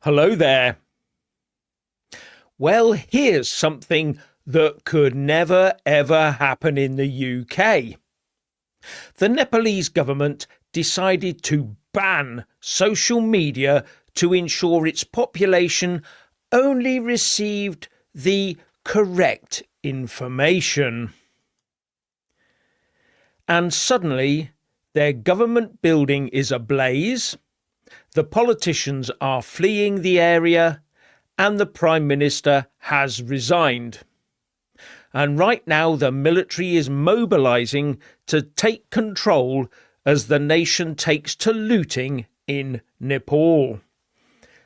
Hello there. Well, here's something that could never ever happen in the UK. The Nepalese government decided to ban social media to ensure its population only received the correct information. And suddenly, their government building is ablaze, the politicians are fleeing the area, and the Prime Minister has resigned. And right now the military is mobilising to take control as the nation takes to looting in Nepal.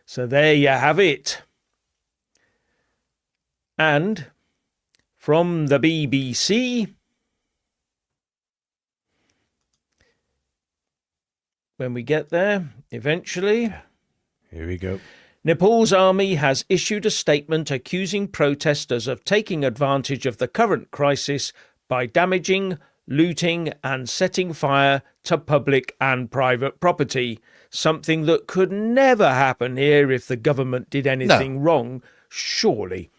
So there you have it. And from the BBC, when we get there, eventually. Here we go. Nepal's army has issued a statement accusing protesters of taking advantage of the current crisis by damaging, looting and setting fire to public and private property, something that could never happen here if the government did anything wrong, surely.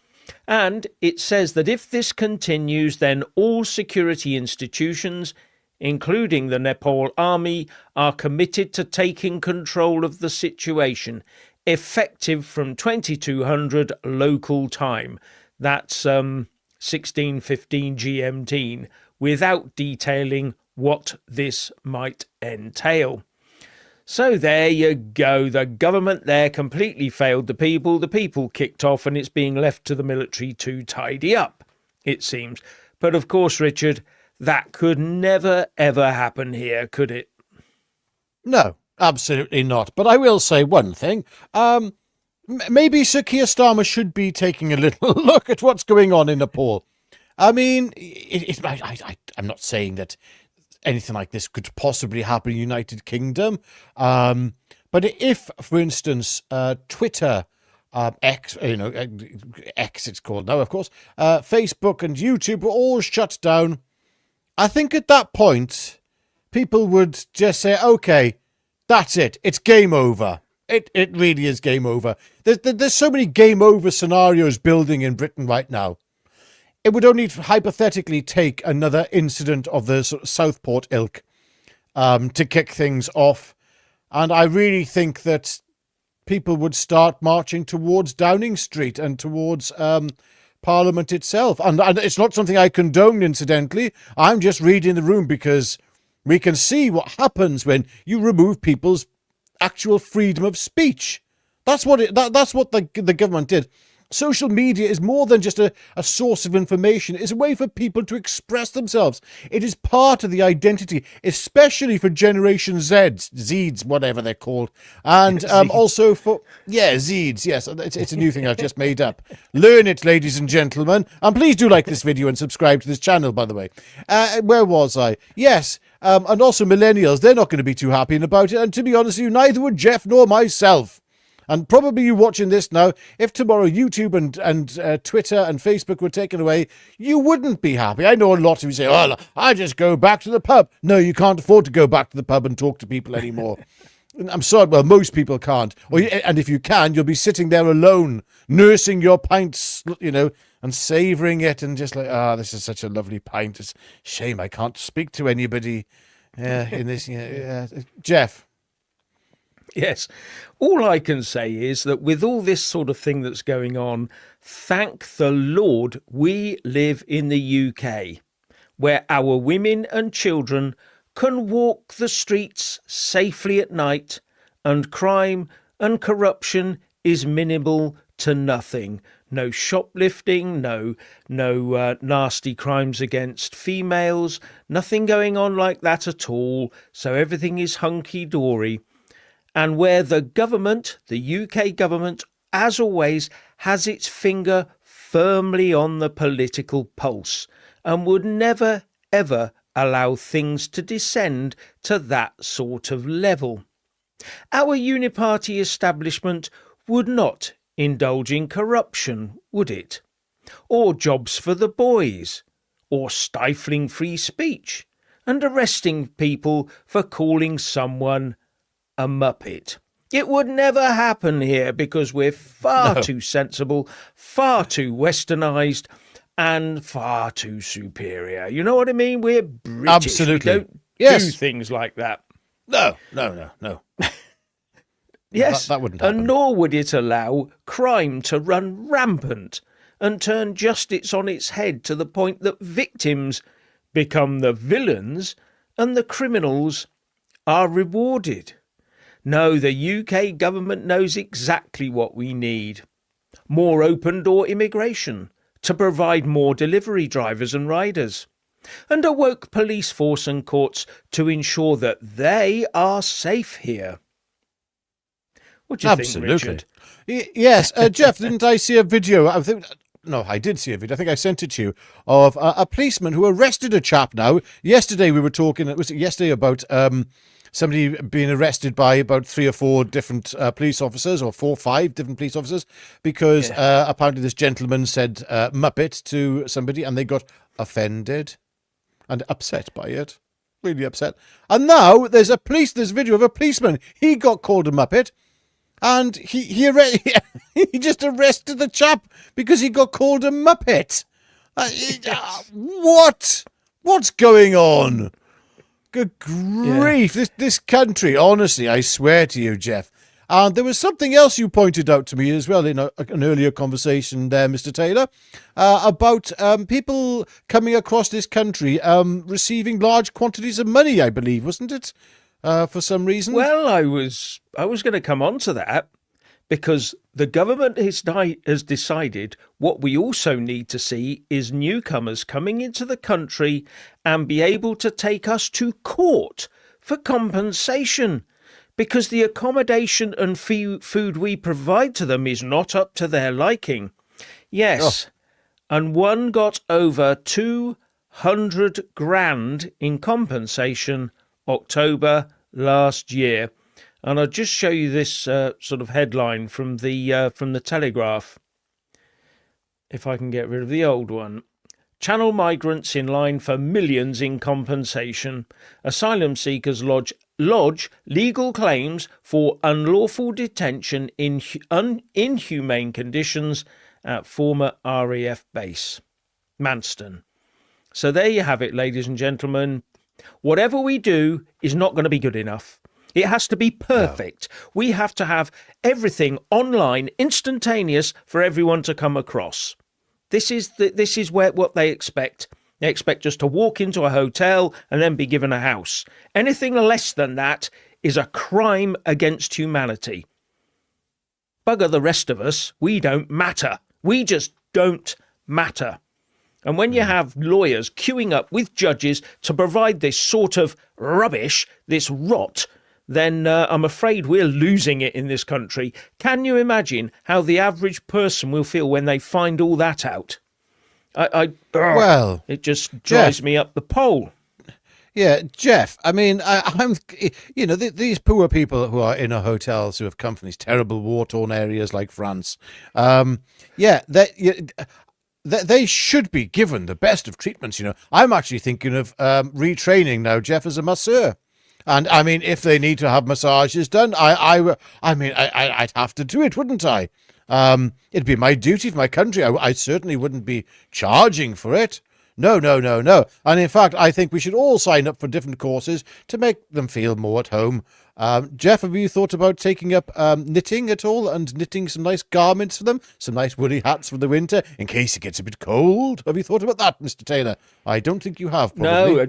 And it says that if this continues, then all security institutions, including the Nepal army, are committed to taking control of the situation, effective from 2200 local time. That's 16:15 GMT, without detailing what this might entail. So there you go. The government there completely failed the people. The people kicked off, and it's being left to the military to tidy up, it seems. But of course, Richard, that could never, ever happen here, could it? No, absolutely not. But I will say one thing. Maybe Sir Keir Starmer should be taking a little look at what's going on in Nepal. I mean, I'm not saying that anything like this could possibly happen in the United Kingdom. But if, for instance, Twitter, X, X it's called now, of course, Facebook and YouTube were all shut down, I think at that point, people would just say, okay, that's it. It's game over. It really is game over. There's so many game over scenarios building in Britain right now. It would only hypothetically take another incident of the sort of Southport ilk to kick things off. And I really think that people would start marching towards Downing Street and towards Parliament itself. And it's not something I condone, incidentally. I'm just reading the room because we can see what happens when you remove people's actual freedom of speech. That's what the government did. Social media is more than just a source of information. It's a way for people to express themselves. It is part of the identity, especially for Generation Zeds, whatever they're called. And also for, Zeds, yes, it's a new thing I've just made up. Learn it, ladies and gentlemen. And please do like this video and subscribe to this channel, by the way. Where was I? Yes, and also millennials, they're not going to be too happy about it. And to be honest with you, neither would Jeff nor myself. And probably you watching this now, if tomorrow YouTube and Twitter and Facebook were taken away, you wouldn't be happy. I know a lot of you say, oh, I just go back to the pub. No, you can't afford to go back to the pub and talk to people anymore. I'm sorry, well, most people can't. And if you can, you'll be sitting there alone, nursing your pints, and savouring it and just like, this is such a lovely pint. It's a shame I can't speak to anybody in this. Jeff. Yes, all I can say is that with all this sort of thing that's going on, thank the Lord we live in the UK, where our women and children can walk the streets safely at night, and crime and corruption is minimal to nothing. No shoplifting, no nasty crimes against females, nothing going on like that at all, so everything is hunky-dory. And where the government, the UK government, as always, has its finger firmly on the political pulse and would never, ever allow things to descend to that sort of level. Our uniparty establishment would not indulge in corruption, would it? Or jobs for the boys, or stifling free speech and arresting people for calling someone a muppet. It would never happen here because we're far No. too sensible, far too westernized, and far too superior. You know what I mean? We're British. Absolutely. We don't Yes. do things like that. No. Yes, That wouldn't and happen. nor would it allow crime to run rampant and turn justice on its head to the point that victims become the villains and the criminals are rewarded. No, the UK government knows exactly what we need. More open-door immigration to provide more delivery drivers and riders. And a woke police force and courts to ensure that they are safe here. What do you Absolutely. think, Richard? Yes, Jeff, didn't I see a video? No, I did see a video. I think I sent it to you of a policeman who arrested a chap. Now, yesterday we were talking. It was yesterday about somebody being arrested by about 3 or 4 different police officers, or 4 or 5 different police officers, because apparently this gentleman said "muppet" to somebody, and they got offended and upset by it. Really upset. And now there's this video of a policeman. He got called a muppet. And he just arrested the chap because he got called a muppet. What? What's going on? Good grief! This country, honestly, I swear to you, Jeff. And there was something else you pointed out to me as well in an earlier conversation there, Mr. Taylor, about people coming across this country receiving large quantities of money, I believe, wasn't it? For some reason. Well, I was going to come on to that because the government has decided what we also need to see is newcomers coming into the country and be able to take us to court for compensation because the accommodation and food we provide to them is not up to their liking. Yes, and one got over 200 grand in compensation October last year, and I'll just show you this sort of headline from the Telegraph. If I can get rid of the old one. Channel migrants in line for millions in compensation. Asylum seekers lodge legal claims for unlawful detention in inhumane conditions at former RAF base, Manston. So there you have it, ladies and gentlemen. Whatever we do is not going to be good enough. It has to be perfect. No. We have to have everything online, instantaneous for everyone to come across. This is what they expect. They expect us to walk into a hotel and then be given a house. Anything less than that is a crime against humanity. Bugger the rest of us. We don't matter. We just don't matter. And when you have lawyers queuing up with judges to provide this sort of rubbish, this rot, then I'm afraid we're losing it in this country. Can you imagine how the average person will feel when they find all that out? Well, it just drives Jeff, me up the pole. Yeah, Jeff, I mean, I'm, these poor people who are in hotels who have come from these terrible war-torn areas like France, they should be given the best of treatments. I'm actually thinking of retraining now, Jeff, as a masseur. And I mean, if they need to have massages done, I'd have to do it, wouldn't I? It'd be my duty for my country. I certainly wouldn't be charging for it. No. And in fact, I think we should all sign up for different courses to make them feel more at home. Jeff, have you thought about taking up knitting at all and knitting some nice garments for them? Some nice woolly hats for the winter in case it gets a bit cold? Have you thought about that, Mr. Taylor? I don't think you have, probably. No,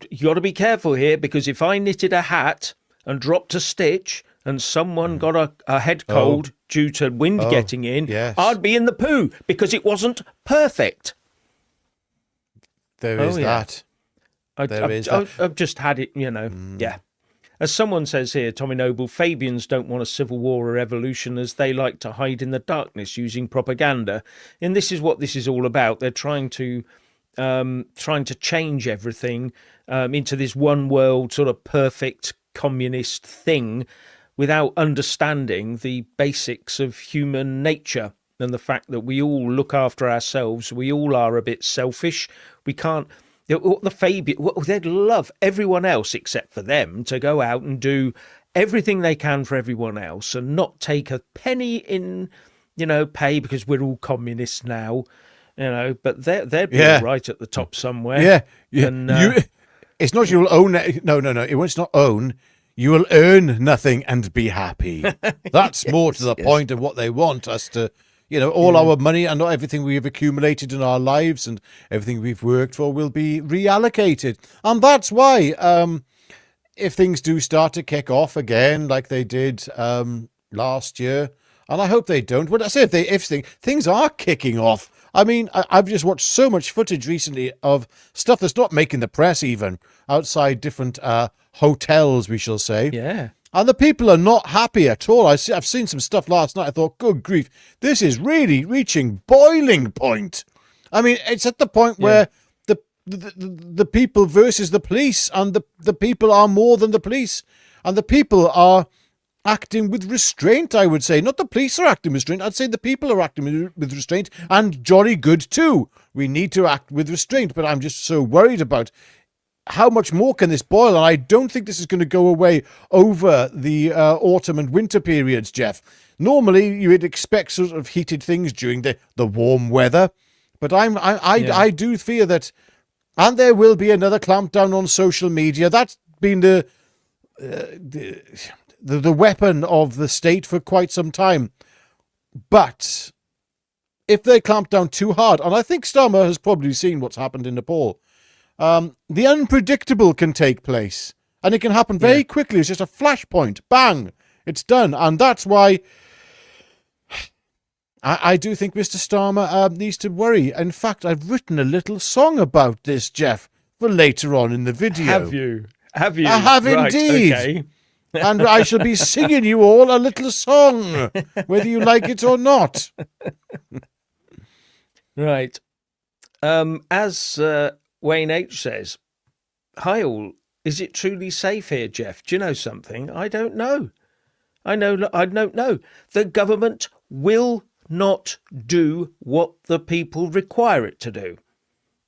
you got to be careful here because if I knitted a hat and dropped a stitch and someone got a head cold due to wind getting in, yes. I'd be in the poo because it wasn't perfect. There is that. I've just had it, yeah. As someone says here, Tommy Noble, Fabians don't want a civil war or revolution as they like to hide in the darkness using propaganda. And this is what this is all about. They're trying to change everything into this one world sort of perfect communist thing without understanding the basics of human nature and the fact that we all look after ourselves. We all are a bit selfish. We can't... they'd love everyone else except for them to go out and do everything they can for everyone else and not take a penny in, pay, because we're all communists now, but they'd be all right at the top somewhere. Yeah, yeah. And, it's not you'll own it. No. It's not own. You will earn nothing and be happy. That's more to the point of what they want us to, all our money and not everything we have accumulated in our lives and everything we've worked for will be reallocated. And that's why, if things do start to kick off again, like they did last year, and I hope they don't, but I say if things are kicking off. I mean, I've just watched so much footage recently of stuff that's not making the press even, outside different hotels, we shall say. Yeah. And the people are not happy at all. I've seen some stuff last night. I thought, good grief, this is really reaching boiling point. I mean, it's at the point where the people versus the police, and the people are more than the police, and the people are acting with restraint, I would say. Not the police are acting with restraint. I'd say the people are acting with restraint, and jolly good too. We need to act with restraint, but I'm just so worried about how much more can this boil, and I don't think this is going to go away over the autumn and winter periods, Jeff. Normally, you would expect sort of heated things during the warm weather, but I do fear that, and there will be another clampdown on social media. That's been the weapon of the state for quite some time. But if they clamp down too hard, and I think Starmer has probably seen what's happened in Nepal, the unpredictable can take place, and it can happen very quickly. It's just a flashpoint. Bang! It's done. And that's why I do think Mr. Starmer needs to worry. In fact, I've written a little song about this, Jeff, for later on in the video. Have you? Have you? I have right, indeed. Okay. And I shall be singing you all a little song, whether you like it or not. Right. As Wayne H says, hi all, is it truly safe here, Jeff? Do you know something? I don't know. I don't know. The government will not do what the people require it to do.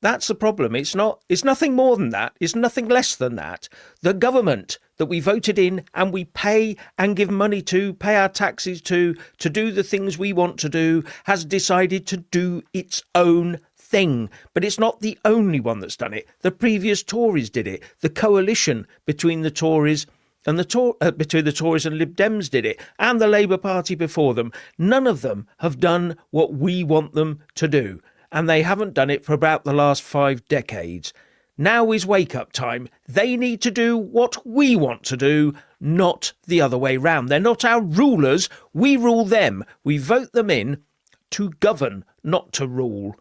That's the problem. It's nothing more than that. It's nothing less than that. The government that we voted in and we pay and give money to, pay our taxes to do the things we want to do, has decided to do its own thing. But it's not the only one that's done it. The previous Tories did it. The coalition between the Tories and between the Tories and Lib Dems did it, and the Labour Party before them. None of them have done what we want them to do, and they haven't done it for about the last 5 decades. Now is wake-up time. They need to do what we want to do, not the other way round. They're not our rulers. We rule them. We vote them in to govern, not to rule.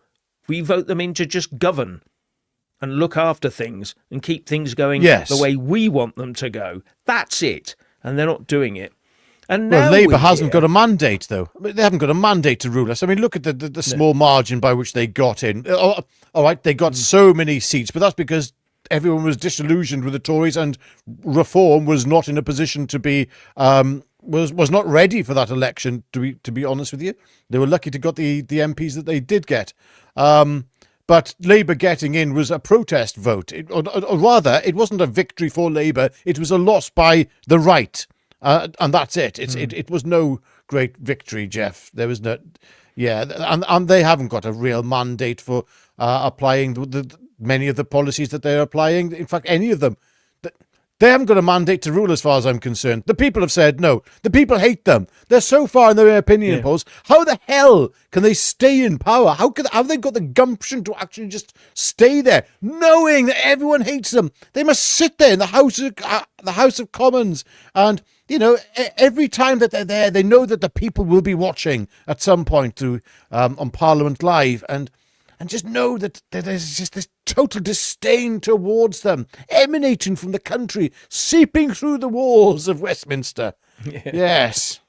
We vote them in to just govern and look after things and keep things going the way we want them to go. That's it. And they're not doing it. And now Labour hasn't got a mandate, though. They haven't got a mandate to rule us. I mean, look at the small margin by which they got in. All right, they got so many seats, but that's because everyone was disillusioned with the Tories, and Reform was not in a position to be was not ready for that election. To be honest with you, they were lucky to got the MPs that they did get. But Labour getting in was a protest vote, or rather, it wasn't a victory for Labour. It was a loss by the right. And that's it. It was no great victory, Jeff. There was no, and they haven't got a real mandate for applying the many of the policies that they're applying. In fact, any of them, they haven't got a mandate to rule, as far as I'm concerned. The people have said no. The people hate them. They're so far in their opinion polls. How the hell can they stay in power? Have they got the gumption to actually just stay there, knowing that everyone hates them? They must sit there in the House of Commons, and every time that they're there, they know that the people will be watching at some point through on Parliament Live, and just know that there's just this total disdain towards them, emanating from the country, seeping through the walls of Westminster. Yes.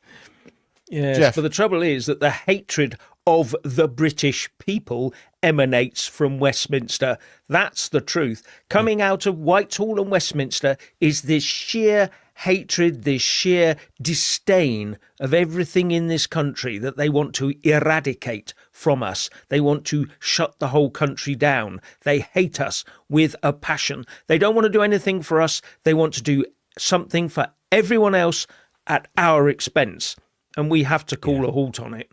Yes, Jeff. but the trouble is that the hatred of the British people emanates from Westminster. That's the truth. Coming out of Whitehall and Westminster is this sheer hatred, this sheer disdain of everything in this country that they want to eradicate from us. They want to shut the whole country down. They hate us with a passion. They don't want to do anything for us. They want to do something for Everyone else at our expense, and we have to call a halt on it.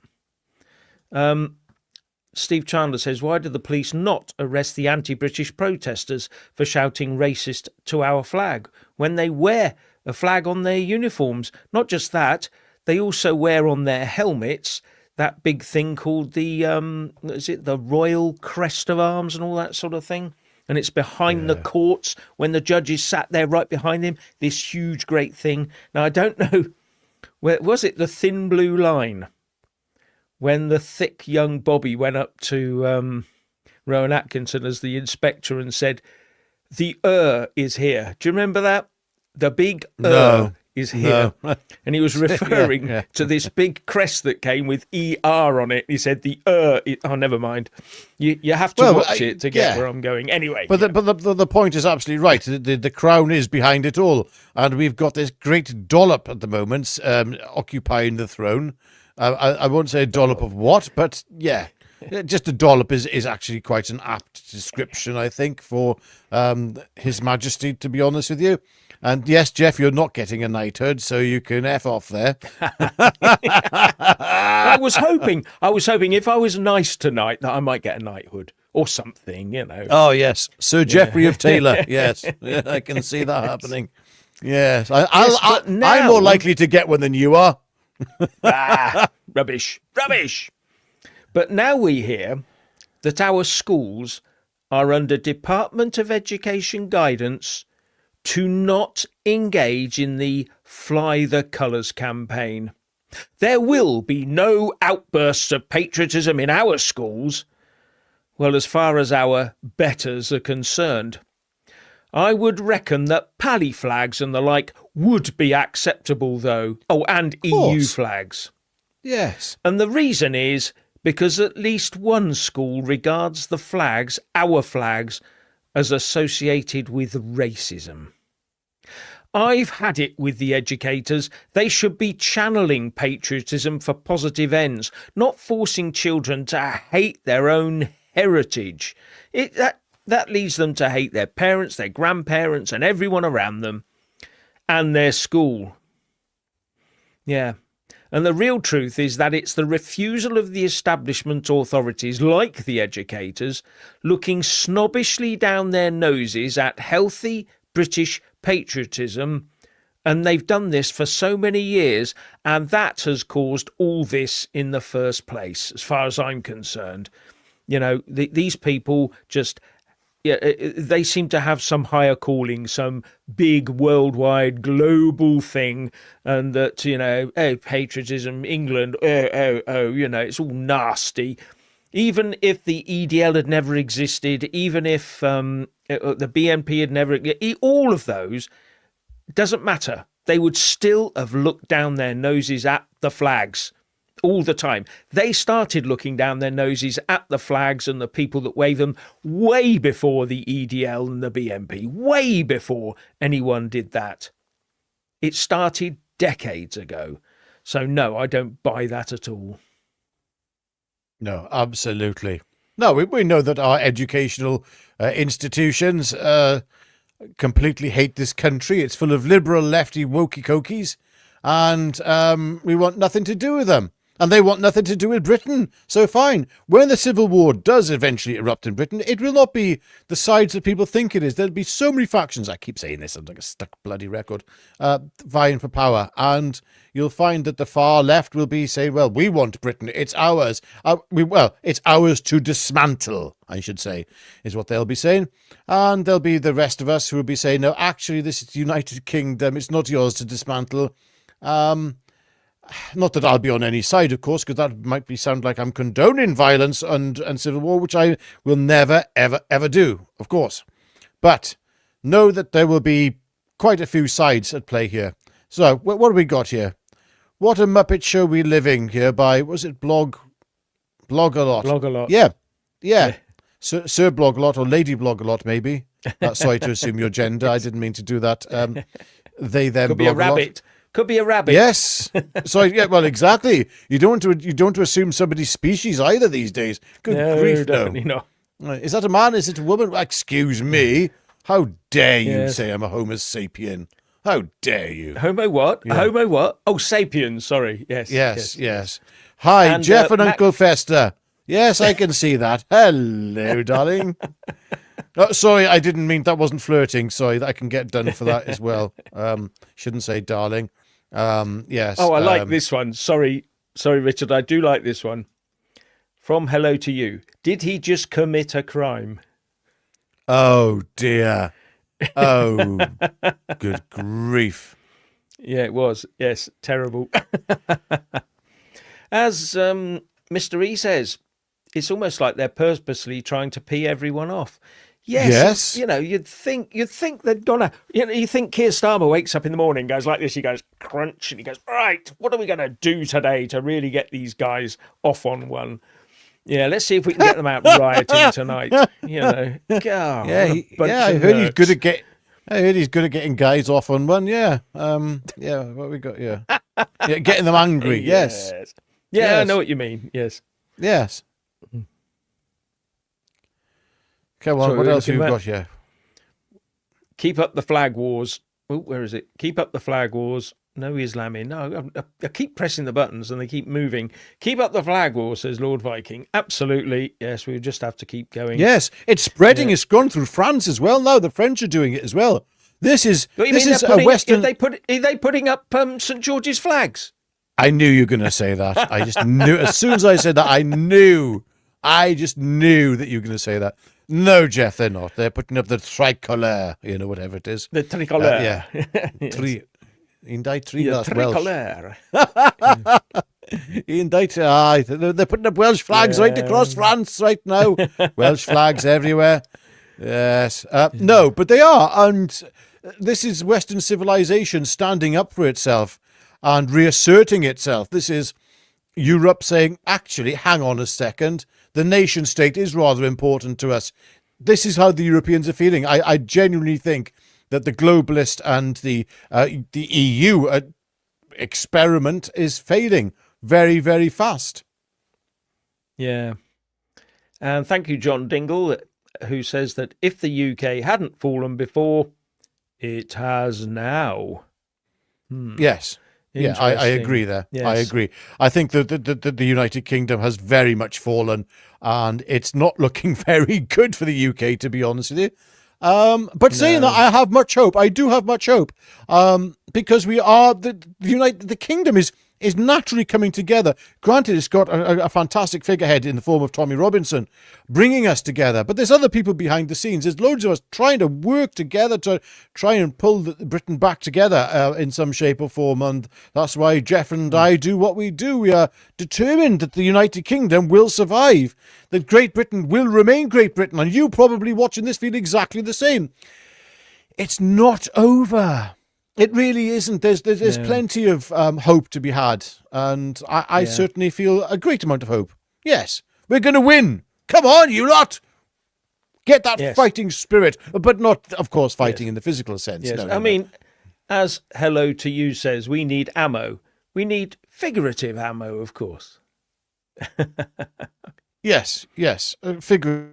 Steve Chandler says, why did the police not arrest the anti-British protesters for shouting racist to our flag when they wear a flag on their uniforms? Not just that, they also wear on their helmets that big thing called the Royal Crest of Arms and all that sort of thing. And it's behind the courts when the judges sat there right behind him, this huge, great thing. Now, I don't know, where was it the thin blue line? When the thick young Bobby went up to Rowan Atkinson as the inspector and said, the is here. Do you remember that? The big is here. No. And he was referring to this big crest that came with ER on it. He said never mind. You have to watch it to get where I'm going. Anyway. But the point is absolutely right. The crown is behind it all. And we've got this great dollop at the moment occupying the throne. I won't say a dollop of what, but yeah, just a dollop is actually quite an apt description, I think, for His Majesty, to be honest with you. And yes, Jeff, you're not getting a knighthood, so you can F off there. I was hoping if I was nice tonight that I might get a knighthood or something, you know. Oh, yes. Sir Geoffrey of Taylor. Yes, yeah, I can see that happening. Yes, I'm more likely to get one than you are. Rubbish. But now we hear that our schools are under Department of Education guidance to not engage in the Fly the Colours campaign. There will be no outbursts of patriotism in our schools. Well, as far as our betters are concerned. I would reckon that Pally flags and the like would be acceptable, though. Oh, and EU flags. Yes. And the reason is because at least one school regards the flags, our flags, as associated with racism. I've had it with the educators. They should be channeling patriotism for positive ends, not forcing children to hate their own heritage. That leads them to hate their parents, their grandparents, and everyone around them, and their school. Yeah. And the real truth is that it's the refusal of the establishment authorities, like the educators, looking snobbishly down their noses at healthy British patriotism, and they've done this for so many years, and that has caused all this in the first place, as far as I'm concerned. You know, these people just... Yeah, they seem to have some higher calling, some big worldwide global thing, and that, you know, patriotism, England, you know, it's all nasty. Even if the EDL had never existed, even if the BNP had never, all of those, doesn't matter. They would still have looked down their noses at the flags. All the time. They started looking down their noses at the flags and the people that wave them way before the EDL and the BNP, way before anyone did that. It started decades ago. So no, I don't buy that at all. No, absolutely. No, we know that our educational institutions completely hate this country. It's full of liberal, lefty, wokey cokies, and we want nothing to do with them. And they want nothing to do with Britain. So fine. When the Civil War does eventually erupt in Britain, it will not be the sides that people think it is. There'll be so many factions. I keep saying this, I'm like a stuck bloody record, vying for power. And you'll find that the far left will be saying, well, we want Britain. It's ours. It's ours to dismantle, I should say, is what they'll be saying. And there'll be the rest of us who will be saying, no, actually, this is the United Kingdom. It's not yours to dismantle. Not that I'll be on any side, of course, because that might sound like I'm condoning violence and civil war, which I will never, ever, ever do, of course. But know that there will be quite a few sides at play here. So, what have we got here? What a Muppet show we living here by, was it Blog a Lot? Blog a Lot. Yeah. Sir Blog a Lot, or Lady Blog a Lot, maybe. Sorry to assume your gender. I didn't mean to do that. They, them, could be a rabbit. Could be a rabbit. Yes. So yeah, well, exactly. You don't want to assume somebody's species either these days. Good grief, definitely no. No. Is that a man? Is it a woman? Excuse me. How dare you say I'm a Homo sapien? How dare you? Homo what? Yeah. Homo what? Oh, sapiens. Sorry. Yes. Yes. Hi, And, Jeff and Mac- Uncle Fester. Yes, I can see that. Hello, darling. Oh, sorry, I didn't mean that. Wasn't flirting. Sorry, I can get done for that as well. Shouldn't say darling. Yes. Oh, I like this one. Sorry, Richard. I do like this one. From Hello to You. Did he just commit a crime? Oh dear. Oh, good grief. Yeah, it was. Yes, terrible. As Mr. E says, it's almost like they're purposely trying to pee everyone off. Yes. You know, you'd think they'd gonna. You think Keir Starmer wakes up in the morning, goes like this. He goes crunch, and he goes, right. What are we going to do today to really get these guys off on one? Yeah, let's see if we can get them out rioting tonight. You know, God, I heard he's good at getting guys off on one. Yeah, What we got? Yeah, getting them angry. Yes. Yeah, I know what you mean. Yes. Come on, what else have you got here? Keep up the flag wars. Oh, where is it? Keep up the flag wars. No Islami. No, I keep pressing the buttons and they keep moving. Keep up the flag war, says Lord Viking. Absolutely. Yes, we just have to keep going. Yes, it's spreading. Yeah. It's gone through France as well now. The French are doing it as well. This is a Western... Are they putting up St. George's flags? I knew you were going to say that. I just knew. As soon as I said that, I just knew that you were going to say that. No, Jeff, they're not. They're putting up the tricolor, whatever it is. The tricolor. Yeah. Yes. That's tricolor. They're putting up Welsh flags right across France right now. Welsh flags everywhere. Yes. No, but they are. And this is Western civilization standing up for itself and reasserting itself. This is Europe saying, actually, hang on a second. The nation state is rather important to us. This is how the Europeans are feeling. I genuinely think that the globalist and the EU experiment is failing very, very fast. Yeah. And thank you, John Dingle, who says that if the UK hadn't fallen before, it has now. Yes. Yeah, I agree there. Yes. I agree. I think that the United Kingdom has very much fallen, and it's not looking very good for the UK, to be honest with you. But saying that, I have much hope. I do have much hope, because we are the Kingdom is naturally coming together. Granted, it's got a fantastic figurehead in the form of Tommy Robinson bringing us together, but there's other people behind the scenes. There's loads of us trying to work together to try and pull Britain back together in some shape or form, and that's why Jeff and I do what we do. We are determined that the United Kingdom will survive, that Great Britain will remain Great Britain, and you probably watching this feel exactly the same. It's not over. It really isn't. There's plenty of hope to be had, and I certainly feel a great amount of hope. Yes, we're going to win. Come on, you lot. Get that fighting spirit, but not, of course, fighting in the physical sense. Yes. No, I mean, as Hello to You says, we need ammo. We need figurative ammo, of course. Yes. Figure.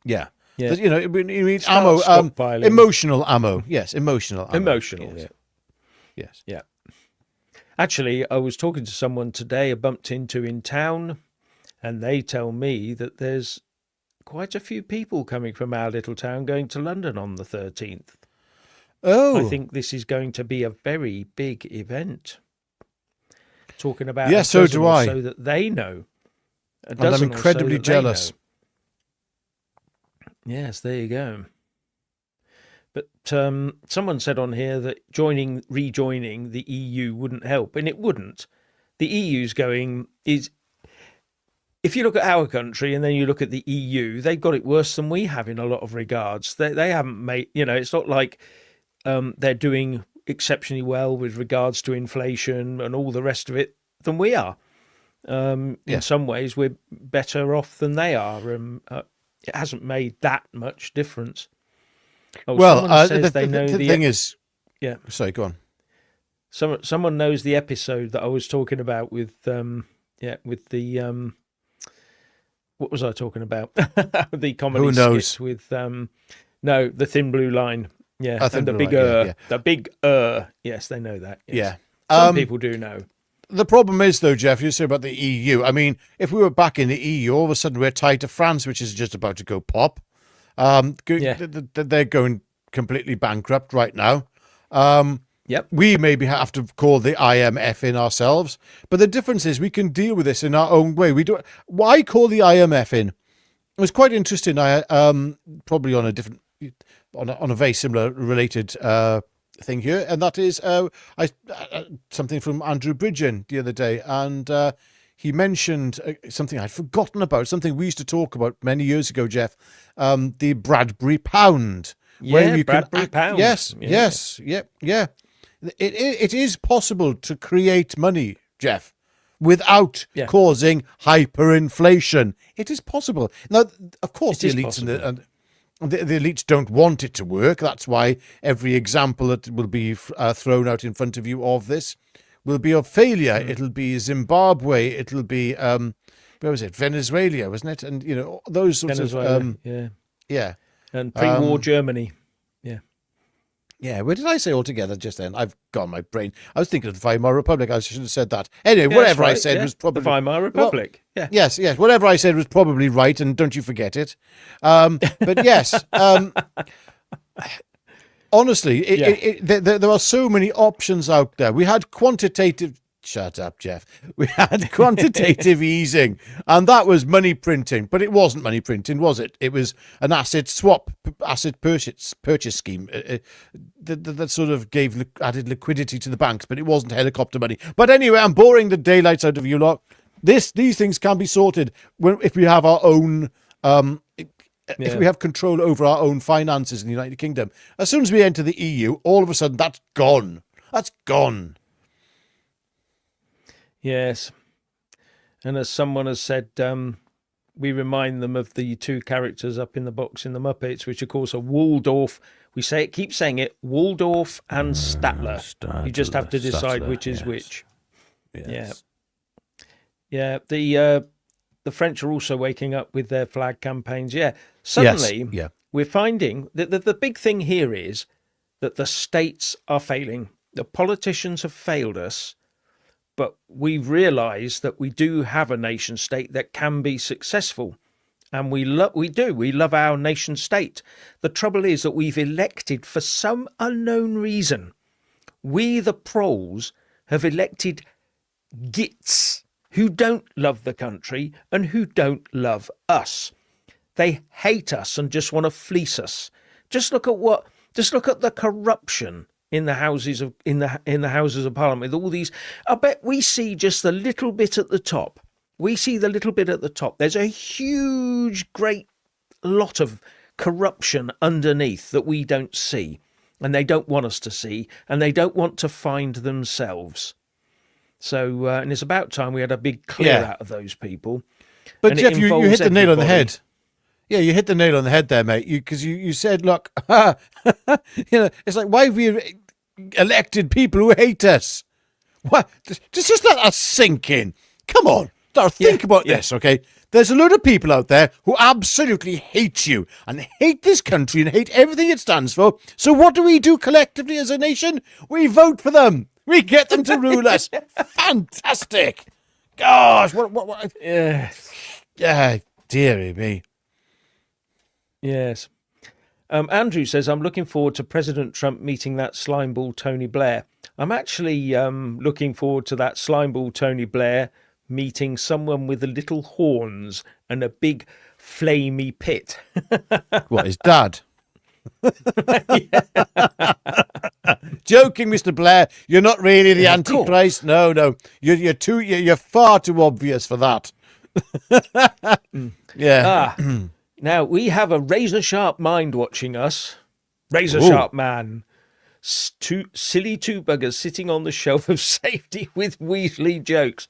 Yeah. Yeah. We need ammo, emotional ammo. Yes, emotional ammo. Emotional, yes. Yeah. Actually, I was talking to someone today I bumped into in town, and they tell me that there's quite a few people coming from our little town going to London on the 13th. Oh. I think this is going to be a very big event. Talking about so do I. So that they know. And I'm incredibly jealous. Yes, there you go. But someone said on here that rejoining the EU wouldn't help, and it wouldn't. The EU's if you look at our country and then you look at the EU, they've got it worse than we have in a lot of regards. They haven't made, it's not like they're doing exceptionally well with regards to inflation and all the rest of it than we are. In some ways, we're better off than they are. It hasn't made that much difference. The thing is... Yeah. Sorry, go on. Someone knows the episode that I was talking about with the... what was I talking about? The comedy Who knows? skit with... the Thin Blue Line. Yeah, I think and the we're big right, yeah. the big yes, they know that. Yes. Yeah. Some people do know. The problem is, though, Jeff, you say about the EU. I mean, if we were back in the EU, all of a sudden we're tied to France, which is just about to go pop. They're going completely bankrupt right now. Yep. We maybe have to call the IMF in ourselves, but the difference is we can deal with this in our own way. We do. Why call the IMF in? It was quite interesting. I probably on a different, on a very similar related thing here, and that is something from Andrew Bridgen the other day, and he mentioned something I'd forgotten about, something we used to talk about many years ago, Jeff, the Bradbury pound. Yeah, Bradbury pound. Yes. It is possible to create money, Jeff, without causing hyperinflation. It is possible. Now, of course, the elites and the elites don't want it to work. That's why every example that will be thrown out in front of you of this will be of failure. It'll be Zimbabwe. It'll be where was it? Venezuela, wasn't it? And those sorts of yeah, and pre-war Germany. Yeah, where did I say altogether just then? I've gone my brain. I was thinking of the Weimar Republic. I should have said that. Anyway, whatever I said was probably... The Weimar Republic, Yes, whatever I said was probably right, and don't you forget it. But yes, honestly, there are so many options out there. We had quantitative... Shut up, Jeff. We had quantitative easing, and that was money printing, but it wasn't money printing, was it? It was an asset purchase scheme that sort of gave added liquidity to the banks, but it wasn't helicopter money. But anyway, I'm boring the daylights out of you lot. These things can be sorted if we have our own. If we have control over our own finances in the United Kingdom. As soon as we enter the EU, all of a sudden that's gone. That's gone. Yes. And as someone has said, we remind them of the two characters up in the box in the Muppets, which of course are Waldorf. We keep saying it, Waldorf and Statler. You just have to decide which is which. Yes. Yeah. The French are also waking up with their flag campaigns. Yeah. Suddenly, we're finding that the big thing here is that the states are failing. The politicians have failed us. But we've realised that we do have a nation state that can be successful. And we love our nation state. The trouble is that we've elected, for some unknown reason, we the proles have elected gits who don't love the country and who don't love us. They hate us and just want to fleece us. Just look at the corruption in the houses of Parliament with all these. I bet we see just a little bit at the top. There's a huge, great lot of corruption underneath that we don't see, and they don't want us to see, and they don't want to find themselves. So, and it's about time we had a big clear out of those people. But Jeff, you hit the nail on the head. Yeah, you hit the nail on the head there, mate. Because you said, look, it's like, why have we elected people who hate us? What? Just let us sink in. Come on, think about this, okay? There's a load of people out there who absolutely hate you and hate this country and hate everything it stands for. So what do we do collectively as a nation? We vote for them. We get them to rule us. Fantastic. Gosh, what? Yeah, dearie me. Yes. Andrew says, I'm looking forward to President Trump meeting that slimeball Tony Blair. I'm actually looking forward to that slimeball Tony Blair meeting someone with little horns and a big flamey pit. What, his dad? Joking, Mr. Blair. You're not really the Antichrist. No. You're far too obvious for that. Yeah. Now, we have a razor-sharp mind watching us. Razor-sharp man. Silly two buggers sitting on the shelf of safety with Weasley jokes.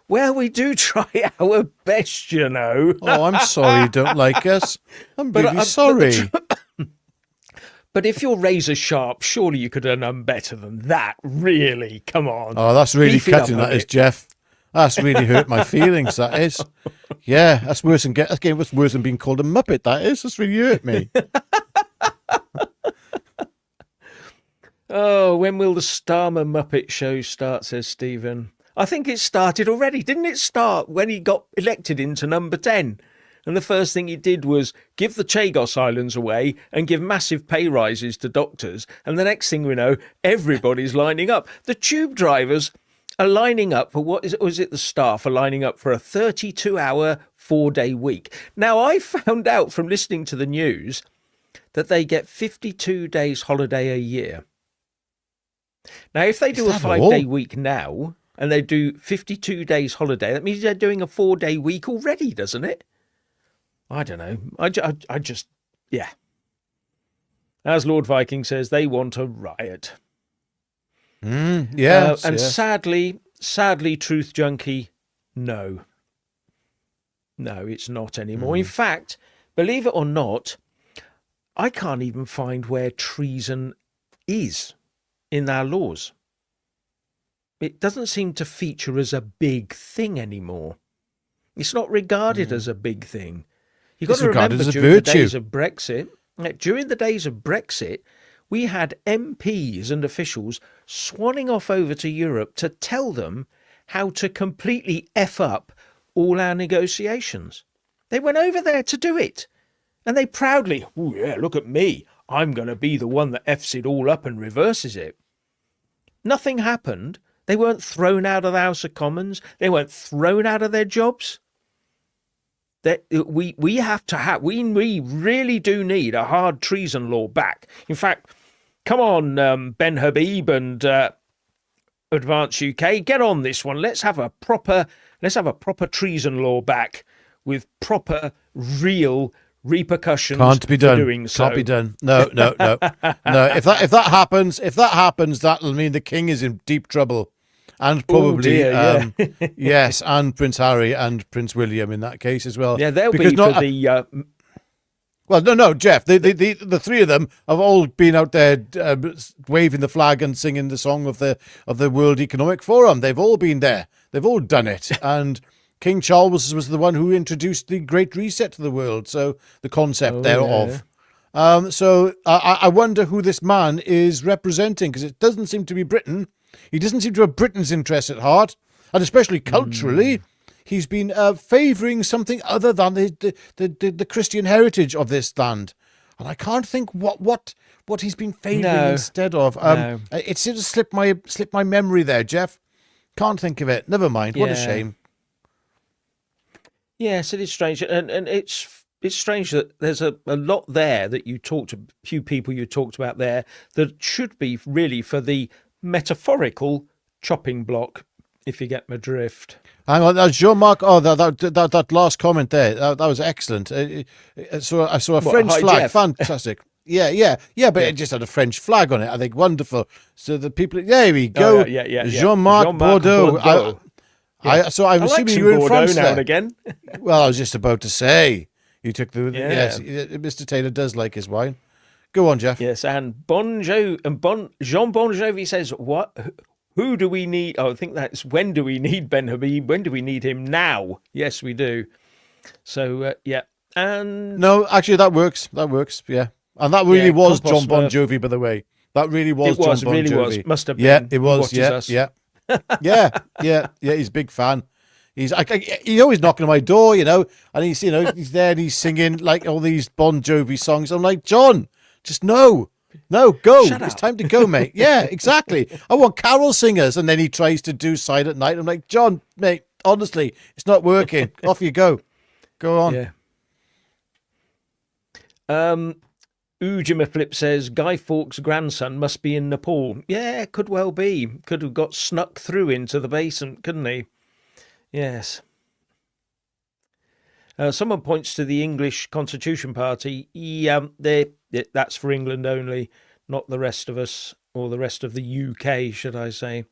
Well, we do try our best, you know. Oh, I'm sorry you don't like us. I'm really sorry. But if you're razor-sharp, surely you could have done better than that, really. Come on. Oh, that's really cutting, that is, Jeff. That's really hurt my feelings, that is. Yeah, that's worse than being called a Muppet, that is. That's really hurt me. Oh, when will the Starmer Muppet Show start, says Stephen. I think it started already. Didn't it start when he got elected into number 10? And the first thing he did was give the Chagos Islands away and give massive pay rises to doctors. And the next thing we know, everybody's lining up. The tube drivers are lining up for what is it? Or is it the staff are lining up for a 32-hour, 4-day week? Now, I found out from listening to the news that they get 52 days holiday a year. Now, if they do a 5-day week now and they do 52 days holiday, that means they're doing a 4-day week already, doesn't it? I don't know. I just, yeah. As Lord Viking says, they want a riot. Yes. And sadly, Truth Junkie, no. No, it's not anymore. In fact, believe it or not, I can't even find where treason is in our laws. It doesn't seem to feature as a big thing anymore. It's not regarded as a big thing. You've got to remember during the days of Brexit, we had MPs and officials swanning off over to Europe to tell them how to completely F up all our negotiations. They went over there to do it. And they proudly, oh yeah, look at me. I'm going to be the one that F's it all up and reverses it. Nothing happened. They weren't thrown out of the House of Commons. They weren't thrown out of their jobs. We really do need a hard treason law back. In fact, come on, Ben Habib and Advance UK, get on this one. Let's have a proper treason law back with proper, real repercussions. Can't be done. For doing so. Can't be done. No. If that happens, that'll mean the king is in deep trouble, and probably yes, and Prince Harry and Prince William in that case as well. Yeah, they'll be for the. Well, no, Jeff. The three of them have all been out there waving the flag and singing the song of the World Economic Forum. They've all been there. They've all done it, and King Charles was the one who introduced the Great Reset to the world. So the concept thereof. Yeah. So I wonder who this man is representing, because it doesn't seem to be Britain. He doesn't seem to have Britain's interests at heart, and especially culturally. He's been favouring something other than the Christian heritage of this land, and I can't think what he's been favouring instead of. It seems to slip my memory there, Jeff. Can't think of it. Never mind. What a shame. Yes, it is strange, and it's strange that there's a lot there that you talked to, a few people you talked about there that should be really for the metaphorical chopping block, if you get my drift. Hang on, Jean-Marc. Oh, that last comment there, that was excellent. So I saw a French flag, Jeff? Fantastic. Yeah, but it just had a French flag on it. I think wonderful. So the people, there we go. Jean-Marc Bordeaux. So I'm assuming you were in France now there. And again. Well, I was just about to say you took the yes. Mr. Taylor does like his wine. Go on, Jeff. Yes, and Jean Bon Jovi says, "What? Who do we need?" Oh, I think that's when do we need Ben Habib? When do we need him? Now? Yes, we do. So and no, actually, that works. Yeah, and that really was John Bon Jovi, by the way. That really was John Bon Jovi. Must have been. Yeah, it was. Yeah. He's a big fan. He's always knocking on my door, and he's there and he's singing like all these Bon Jovi songs. I'm like, John, just no, go. It's time to go, mate. Yeah, exactly. I want carol singers, and then he tries to do Silent Night. I'm like, John, mate, honestly, it's not working. Off you go. Go on. Yeah. Ujima Flip says Guy Fawkes' grandson must be in Nepal. Yeah, could well be. Could have got snuck through into the basement, couldn't he? Yes. Someone points to the English Constitution Party. That's for England only, not the rest of us, or the rest of the UK, should I say.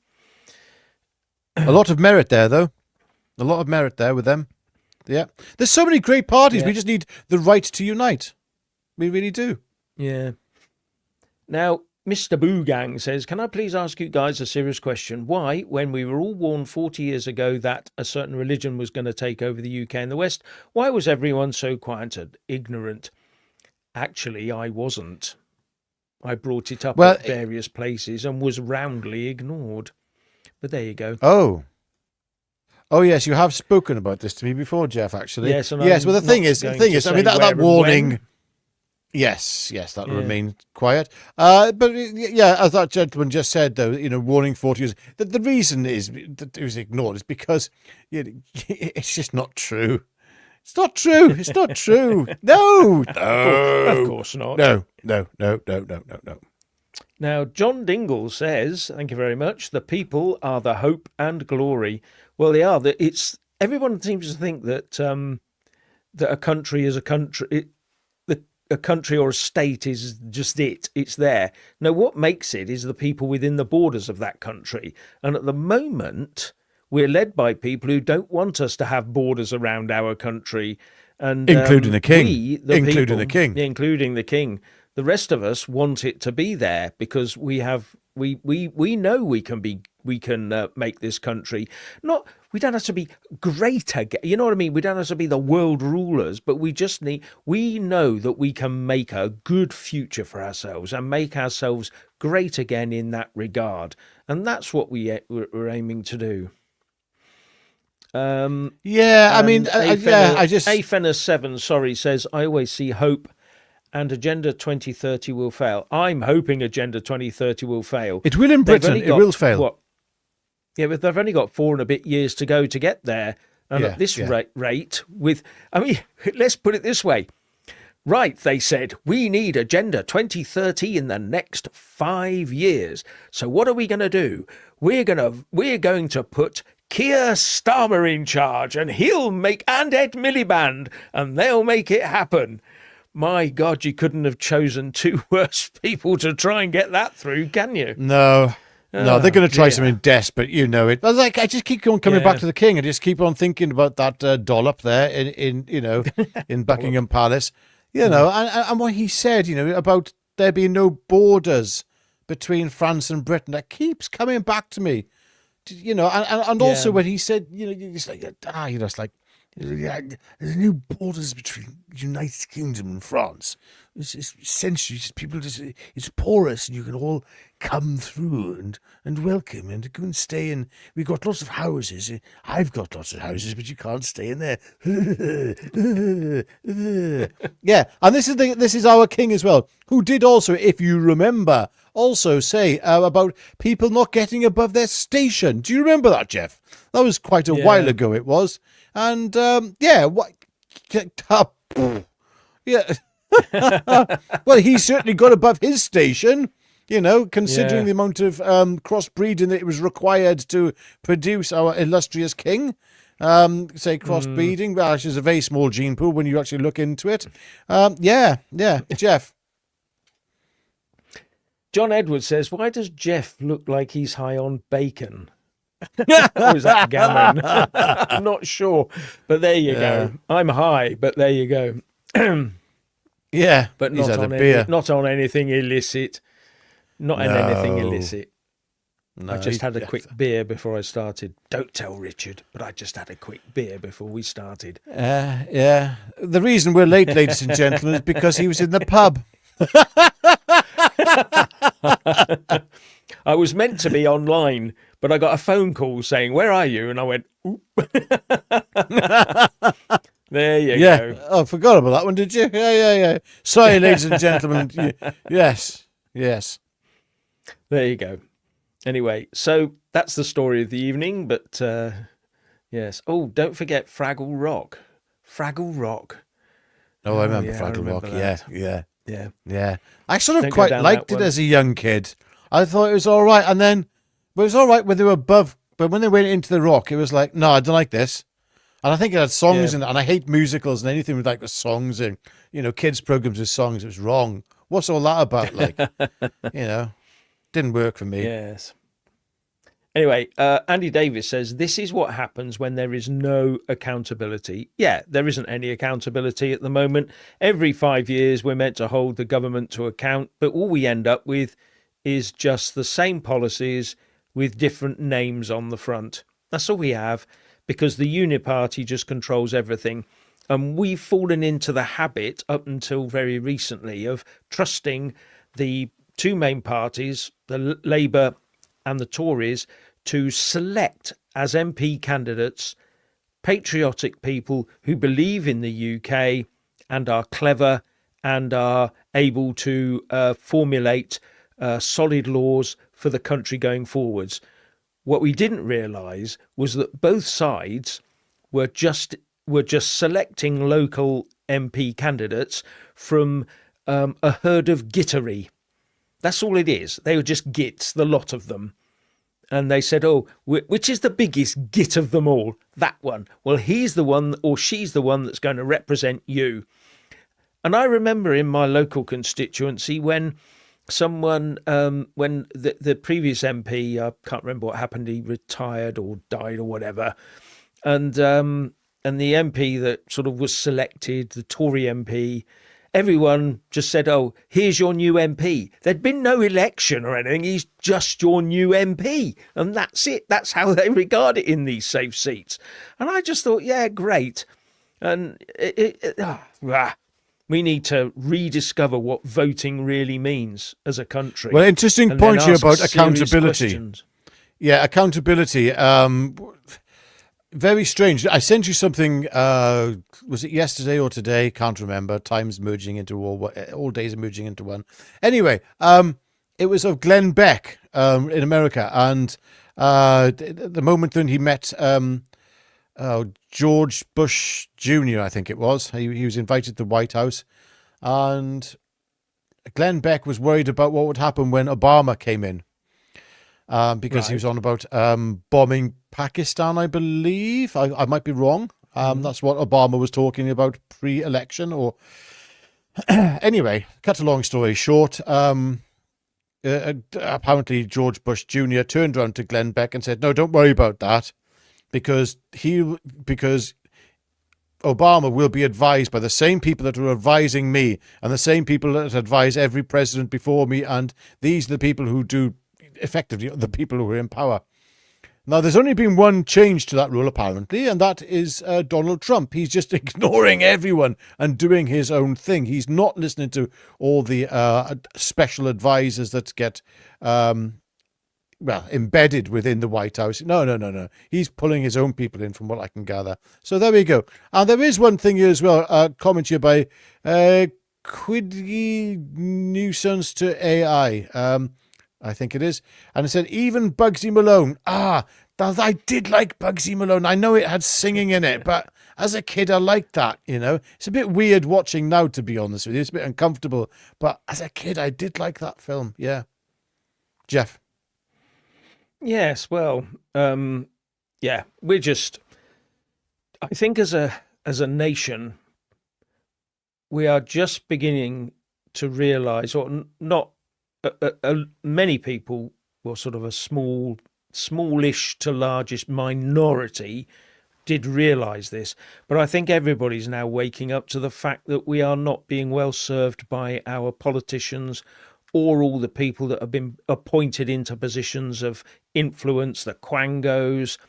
A lot of merit there, though. A lot of merit there with them. Yeah. There's so many great parties. Yeah. We just need the right to unite. We really do. Yeah. Now, Mr. Boogang says, can I please ask you guys a serious question? Why, when we were all warned 40 years ago that a certain religion was going to take over the UK and the West, why was everyone so quiet and ignorant? Actually, I wasn't. I brought it up Well, at various places and was roundly ignored. But there you go. Oh yes, you have spoken about this to me before, Jeff. Actually, Yes, and yes. I'm Well, the thing not is, going to I mean say where that and warning. when. Yes, that will Yeah. remain quiet. But yeah, as that gentleman just said, though, warning 40 years. The reason is that it was ignored is because it's just not true. It's not true. It's not true. No, Of course not. no. Now, John Dingle says, thank you very much, the people are the hope and glory. Well, they are. Everyone seems to think that that a country is a country. A country or a state is just it's there. No, what makes it is the people within the borders of that country. And at the moment, we're led by people who don't want us to have borders around our country. And Including the king. Including the king. The rest of us want it to be there because we know we can make this country. We don't have to be great again. You know what I mean? We don't have to be the world rulers, but we know that we can make a good future for ourselves and make ourselves great again in that regard. And that's what we're aiming to do. Yeah, I mean, Afenna7, says, I always see hope and Agenda 2030 will fail. I'm hoping Agenda 2030 will fail. It will in Britain. It will fail. What? Yeah, but they've only got 4 and a bit years to go to get there. And at this rate, let's put it this way. Right, they said, we need Agenda 2030 in the next 5 years. So what are we going to do? We're going to put Keir Starmer in charge, and and Ed Miliband, and they'll make it happen. My God, you couldn't have chosen 2 worse people to try and get that through, can you? No, they're going to try something desperate, you know it. But I just keep on coming back to the king. I just keep on thinking about that dollop there in Buckingham Palace, and what he said, about there being no borders between France and Britain. That keeps coming back to me, and also when he said, it's like, it's like, there's no borders between United Kingdom and France. It's centuries. People it's porous, and you can all come through and welcome and go and stay in. We've got lots of houses. I've got lots of houses, but you can't stay in there. Yeah, and this is our king as well, who did also, if you remember, also say about people not getting above their station. Do you remember that, Jeff? That was quite a while ago. It was. And what? Yeah. Well, he certainly got above his station, considering the amount of crossbreeding that it was required to produce our illustrious king. Say crossbreeding, well, actually, is a very small gene pool when you actually look into it. Jeff. John Edwards says, why does Jeff look like he's high on bacon? Or is that gammon? I'm not sure, but there you go. I'm high, but there you go. Yeah, but not on anything illicit. Anything illicit. No, I just had a quick beer before I started. Don't tell Richard, but I just had a quick beer before we started. Yeah. The reason we're late, ladies and gentlemen, is because he was in the pub. I was meant to be online, but I got a phone call saying, where are you? And I went, oop. There you go. Oh, I forgot about that one, did you? Yeah. Sorry, ladies and gentlemen. Yes. There you go. Anyway, so that's the story of the evening, but yes. Oh, don't forget Fraggle Rock. Oh, I remember Fraggle Rock. That. Yeah. I sort of quite liked it as a young kid. I thought it was all right, and then it was all right when they were above, but when they went into the rock, it was like, no, I don't like this. And I think it had songs in it, and I hate musicals and anything with like the songs and kids programs with songs. It was wrong. What's all that about? Like, didn't work for me. Yes. Anyway, Andy Davis says, this is what happens when there is no accountability. Yeah, there isn't any accountability at the moment. Every 5 years, we're meant to hold the government to account, but all we end up with is just the same policies with different names on the front. That's all we have, because the Uniparty just controls everything. And we've fallen into the habit up until very recently of trusting the two main parties, the Labour and the Tories, to select as MP candidates patriotic people who believe in the UK and are clever and are able to formulate solid laws for the country going forwards. What we didn't realise was that both sides were just selecting local MP candidates from a herd of gittery. That's all it is. They were just gits, the lot of them. And they said, oh, which is the biggest git of them all? That one. Well, he's the one or she's the one that's going to represent you. And I remember in my local constituency when someone, when the previous MP, I can't remember what happened, he retired or died or whatever. And the MP that sort of was selected, the Tory MP, everyone just said, oh, here's your new MP. There'd been no election or anything. He's just your new MP. And that's it. That's how they regard it in these safe seats. And I just thought, yeah, great. And we need to rediscover what voting really means as a country. Well, interesting point here about accountability. Questions. Yeah, accountability. Very strange. I sent you something, was it yesterday or today? Can't remember. Time's merging into all days are merging into one. Anyway, it was of Glenn Beck in America. And the moment when he met George Bush Jr., I think it was. He was invited to the White House. And Glenn Beck was worried about what would happen when Obama came in. Because he was on about bombing Pakistan, I believe. I might be wrong. That's what Obama was talking about pre-election. Or anyway, cut a long story short, apparently George Bush Jr. turned around to Glenn Beck and said, no, don't worry about that, because Obama will be advised by the same people that are advising me and the same people that advise every president before me, and these are the people who do effectively the people who are in power. Now, there's only been one change to that rule, apparently, and that is Donald Trump. He's just ignoring everyone and doing his own thing. He's not listening to all the special advisors that get, embedded within the White House. No. He's pulling his own people in, from what I can gather. So there we go. And there is one thing here as well, a comment here by Quidgy Nuisance to AI. I think it is. And it said, even Bugsy Malone. I did like Bugsy Malone. I know it had singing in it, but as a kid, I liked that, you know. It's a bit weird watching now, to be honest with you. It's a bit uncomfortable. But as a kid, I did like that film. Yeah. Jeff. Yes, well, we're just, I think as a nation, we are just beginning to realise, or not, many people, well, sort of a smallish to largest minority did realise this, but I think everybody's now waking up to the fact that we are not being well served by our politicians or all the people that have been appointed into positions of influence, the quangos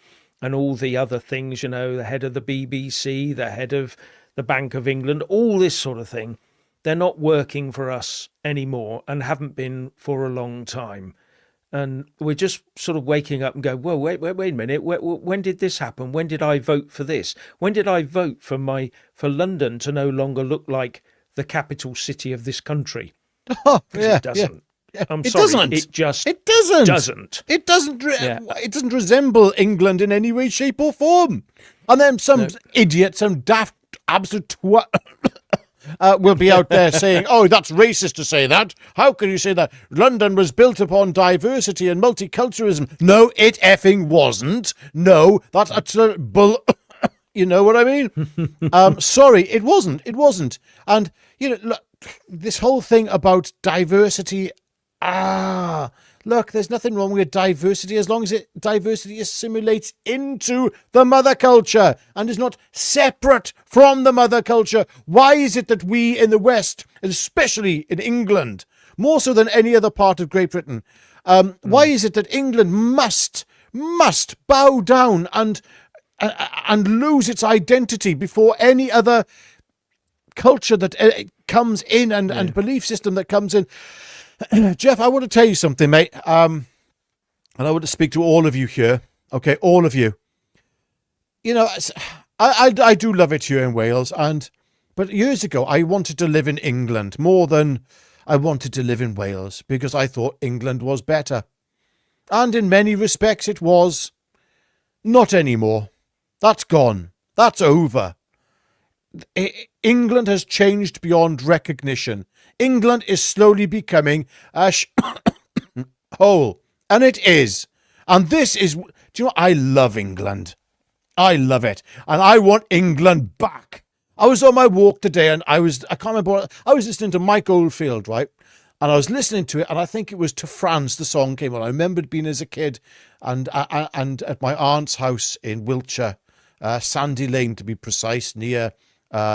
and all the other things, you know, the head of the BBC, the head of the Bank of England, all this sort of thing. They're not working for us anymore and haven't been for a long time. And we're just sort of waking up and go, well, wait a minute. When did this happen? When did I vote for this? When did I vote for London to no longer look like the capital city of this country? It doesn't. Yeah. I'm sorry. Doesn't. It just doesn't. It doesn't. It doesn't resemble England in any way, shape, or form. And then some idiot, some daft, absolute twat will be out there saying, oh, that's racist to say that. How can you say that? London was built upon diversity and multiculturalism. No, it effing wasn't. No, that's absolute bull. You know what I mean? Sorry, it wasn't. It wasn't. And, you know, look, this whole thing about diversity, look, there's nothing wrong with diversity as long as diversity assimilates into the mother culture and is not separate from the mother culture. Why is it that we in the West, especially in England, more so than any other part of Great Britain, why is it that England must bow down and lose its identity before any other culture that comes in and belief system that comes in? Jeff, I want to tell you something, mate. And I want to speak to all of you here. Okay, all of you. You know, I do love it here in Wales, but years ago I wanted to live in England more than I wanted to live in Wales because I thought England was better. And in many respects it was. Not anymore. That's gone. That's over. England has changed beyond recognition. England is slowly becoming a hole. And it is. And this is... Do you know, I love England. I love it. And I want England back. I was on my walk today and I can't remember, I was listening to Mike Oldfield, right? And I was listening to it, and I think it was To France, the song came on. I remembered being as a kid and at my aunt's house in Wiltshire, Sandy Lane to be precise, near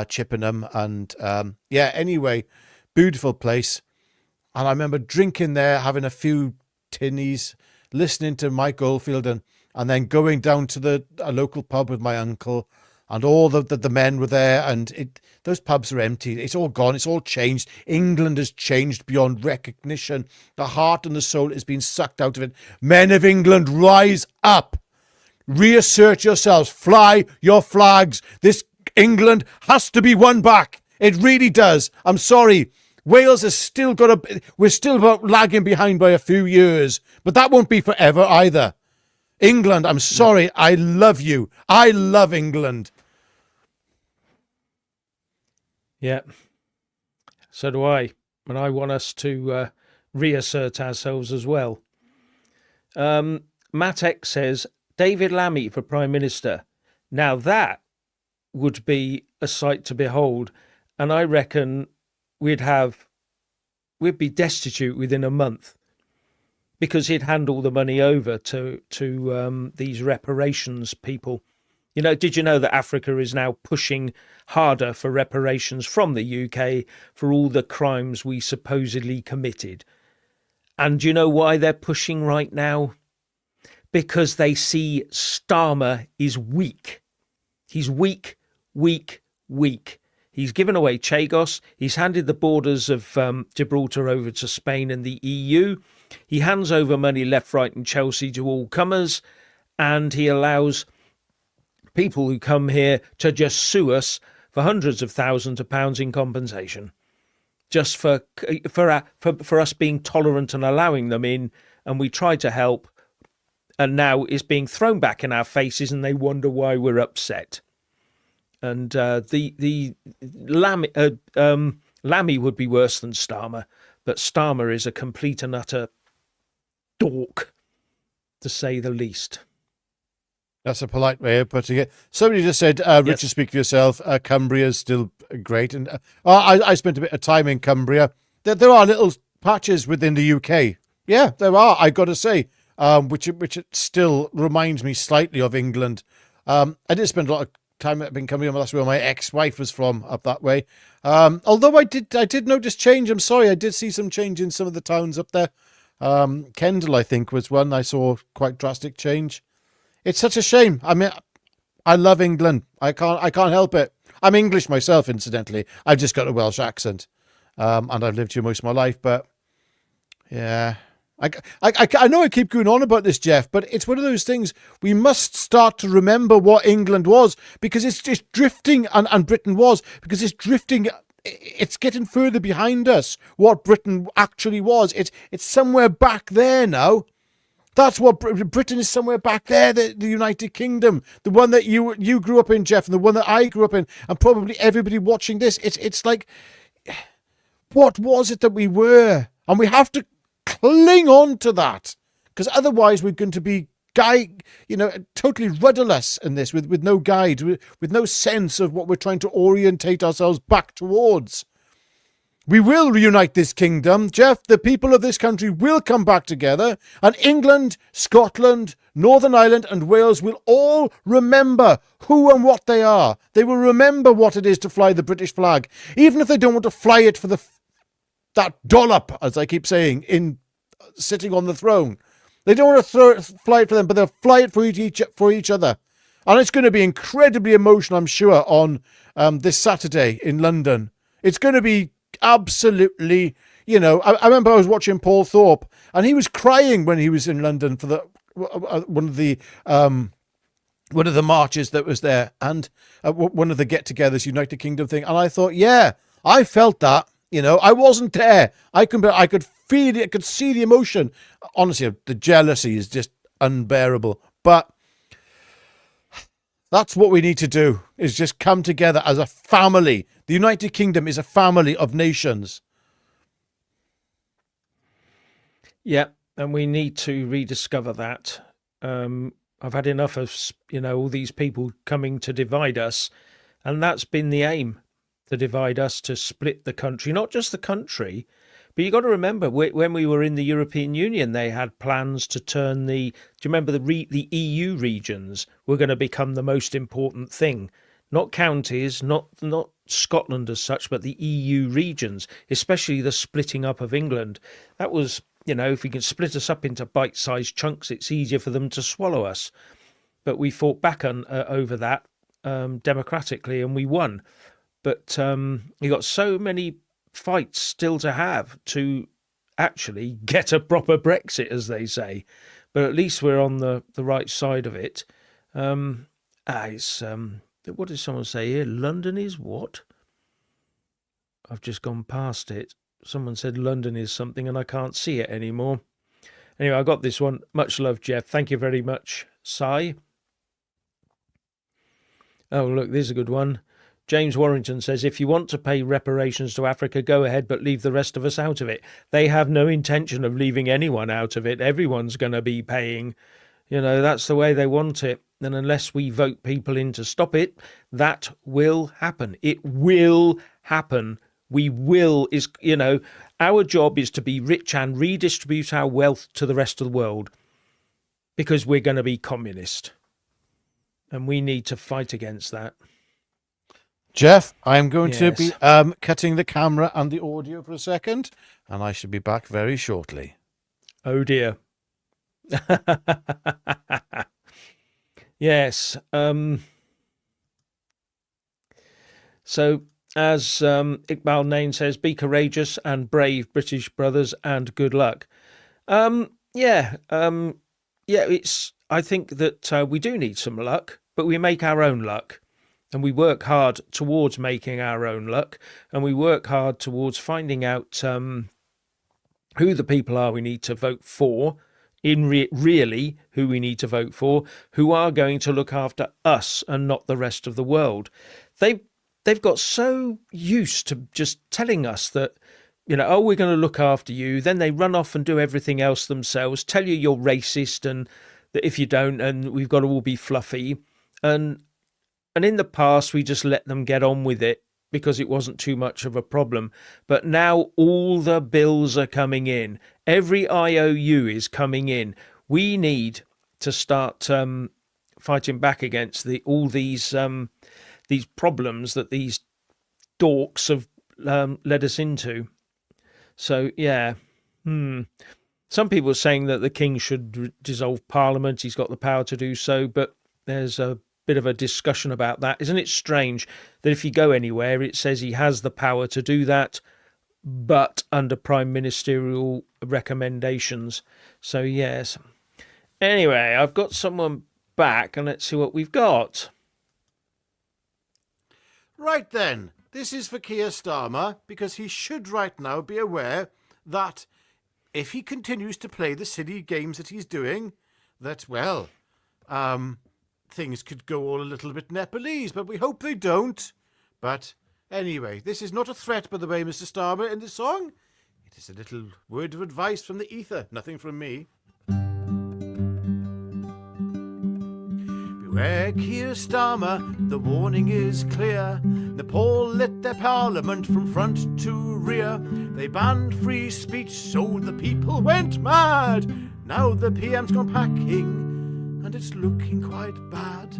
Chippenham. And anyway, beautiful place. And I remember drinking there, having a few tinnies, listening to Mike Oldfield, and then going down to a local pub with my uncle. And all the men were there, and those pubs are empty. It's all gone. It's all changed. England has changed beyond recognition. The heart and the soul has been sucked out of it. Men of England, rise up. Reassert yourselves. Fly your flags. This England has to be won back. It really does. I'm sorry. Wales has still we're still lagging behind by a few years, but that won't be forever either. England, I'm sorry. I love you. I love England. Yeah, so do I. And I want us to reassert ourselves as well. Matt X says, David Lammy for Prime Minister. Now that would be a sight to behold. And I reckon we'd be destitute within a month because he'd hand all the money over to these reparations people. You know, did you know that Africa is now pushing harder for reparations from the UK for all the crimes we supposedly committed? And do you know why they're pushing right now? Because they see Starmer is weak. He's weak, weak, weak. He's given away Chagos. He's handed the borders of Gibraltar over to Spain and the EU. He hands over money left, right and Chelsea to all comers. And he allows people who come here to just sue us for hundreds of thousands of pounds in compensation, just for us being tolerant and allowing them in. And we try to help, and now it's being thrown back in our faces, and they wonder why we're upset. And the Lammy would be worse than Starmer, but Starmer is a complete and utter dork, to say the least. That's a polite way of putting it. Somebody just said, Richard, yes. Speak for yourself. Cumbria is still great. And I spent a bit of time in Cumbria. There are little patches within the UK. Yeah, there are, I got to say, which it still reminds me slightly of England. I did spend a lot of time in Cumbria. That's where my ex-wife was from, up that way. Although I did notice change. I'm sorry, I did see some change in some of the towns up there. Kendal, I think, was one I saw quite drastic change. It's such a shame. I mean, I love England. I can't help it. I'm English myself, incidentally. I've just got a Welsh accent, and I've lived here most of my life. But yeah, I know I keep going on about this, Jeff, but it's one of those things. We must start to remember what England was, because it's just drifting, and Britain was, because it's drifting. It's getting further behind us. What Britain actually was, it's somewhere back there now. That's what Britain is, somewhere back there, the United Kingdom, the one that you grew up in, Jeff, and the one that I grew up in, and probably everybody watching this. It's like, what was it that we were? And we have to cling on to that, because otherwise we're going to be totally rudderless in this, with no guide, with no sense of what we're trying to orientate ourselves back towards. We will reunite this kingdom, Jeff. The people of this country will come back together, and England, Scotland, Northern Ireland and Wales will all remember who and what they are. They will remember what it is to fly the British flag, even if they don't want to fly it for that dollop, as I keep saying, in sitting on the throne. They don't want to fly it for them, but they'll fly it for each other. And it's going to be incredibly emotional, I'm sure, on this Saturday in London. It's going to be absolutely, I remember I was watching Paul Thorpe, and he was crying when he was in London for one of the marches that was there, and one of the get-togethers, United Kingdom thing. And I thought, yeah, I felt that. I wasn't there. I could feel it. I could see the emotion. Honestly, the jealousy is just unbearable. But that's what we need to do, is just come together as a family. The United Kingdom is a family of nations. Yeah, and we need to rediscover that. I've had enough of, all these people coming to divide us, and that's been the aim, to divide us, to split the country, not just the country, but you got to remember when we were in the European Union, they had plans to turn do you remember the EU regions were going to become the most important thing, not counties, not Scotland as such, but the EU regions, especially the splitting up of England. That was, if we can split us up into bite-sized chunks, it's easier for them to swallow us. But we fought back over that democratically, and we won. But you got so many fights still to have to actually get a proper Brexit, as they say. But at least we're on the right side of it. What did someone say here? London is what? I've just gone past it. Someone said London is something and I can't see it anymore. Anyway, I got this one. Much love, Jeff. Thank you very much, Si. Oh, look, there's a good one. James Warrington says, if you want to pay reparations to Africa, go ahead, but leave the rest of us out of it. They have no intention of leaving anyone out of it. Everyone's going to be paying. That's the way they want it. And unless we vote people in to stop it, that will happen. It will happen. Our job is to be rich and redistribute our wealth to the rest of the world, because we're going to be communist. And we need to fight against that. Jeff, I'm going to be cutting the camera and the audio for a second, and I should be back very shortly. Oh, dear. Yes. So, as Iqbal Nain says, be courageous and brave, British brothers, and good luck. I think that we do need some luck, but we make our own luck. And we work hard towards making our own luck, and we work hard towards finding out who the people are we need to vote for, really who we need to vote for, who are going to look after us and not the rest of the world. They've got so used to just telling us that, we're going to look after you. Then they run off and do everything else themselves, tell you you're racist and that if you don't, and we've got to all be fluffy. And in the past, we just let them get on with it because it wasn't too much of a problem. But now all the bills are coming in. Every IOU is coming in. We need to start fighting back against all these problems that these dorks have led us into. So, yeah. Some people are saying that the king should dissolve Parliament. He's got the power to do so, but there's a bit of a discussion about that. Isn't it strange that if you go anywhere, it says he has the power to do that, but under prime ministerial recommendations? So, yes. Anyway, I've got someone back, and let's see what we've got. Right then, this is for Keir Starmer, because he should right now be aware that if he continues to play the silly games that he's doing, that, things could go all a little bit Nepalese, but we hope they don't. But anyway, this is not a threat, by the way, Mr. Starmer, in the song. It is a little word of advice from the ether, nothing from me. Beware, Keir Starmer, the warning is clear. Nepal lit their parliament from front to rear. They banned free speech, so the people went mad. Now the PM's gone packing, and it's looking quite bad.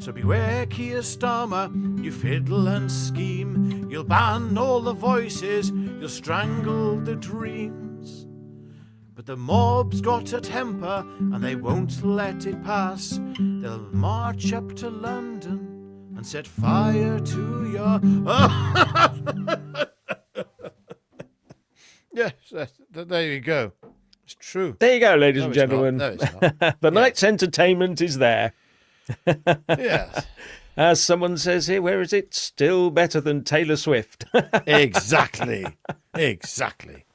So beware, Keir Starmer, you fiddle and scheme. You'll ban all the voices, you'll strangle the dreams. But the mob's got a temper, and they won't let it pass. They'll march up to London and set fire to your... Yes, there you go. It's true. There you go, ladies No, and it's not. gentlemen. No, it's not. The night's entertainment is there. Yes. As someone says here, where is it? Still better than Taylor Swift. Exactly. Exactly.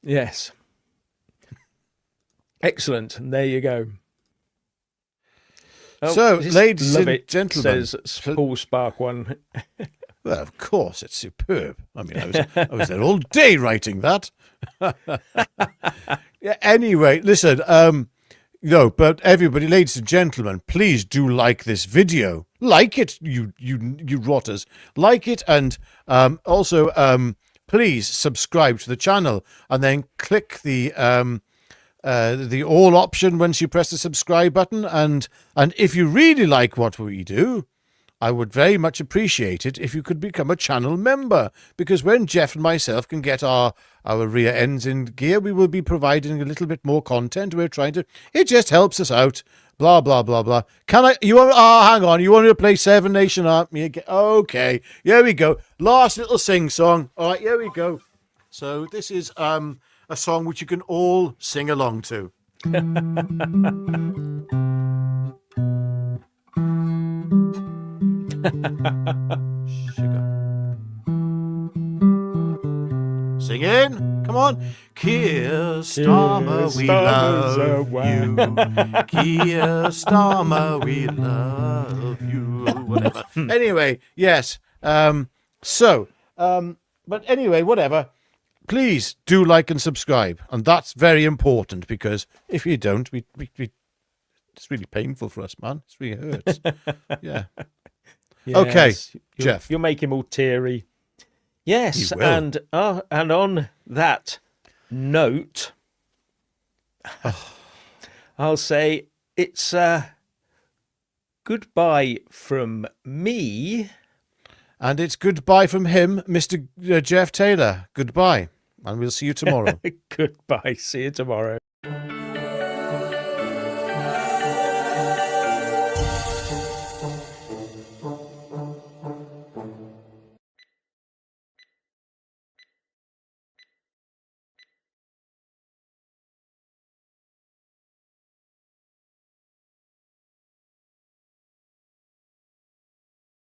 Yes. Excellent. And there you go. So, just ladies love and it, gentlemen, says Paul Spark one. Well, of course, it's superb. I mean, I was there all day writing that. Yeah, anyway, listen, but everybody, ladies and gentlemen, please do like this video. Like it, you rotters. Like it, and also please subscribe to the channel, and then click the all option once you press the subscribe button. And if you really like what we do, I would very much appreciate it if you could become a channel member, because when Jeff and myself can get our rear ends in gear, we will be providing a little bit more content. We're trying to, it just helps us out, blah, blah, blah, blah. Hang on, you want to play Seven Nation Army again? Okay, here we go. Last little sing-song. All right, here we go. So this is a song which you can all sing along to. Sugar. Sing in. Come on. Keir Starmer, we love you. Keir Starmer, we love you. Whatever. Anyway, yes. But anyway, whatever. Please do like and subscribe. And that's very important, because if you don't, we it's really painful for us, man. It really hurts. Yeah. Yes, Okay, Jeff. You'll make him all teary. Yes, He will. and on that note, I'll say it's goodbye from me. And it's goodbye from him, Mr. Jeff Taylor. Goodbye. And we'll see you tomorrow. Goodbye. See you tomorrow.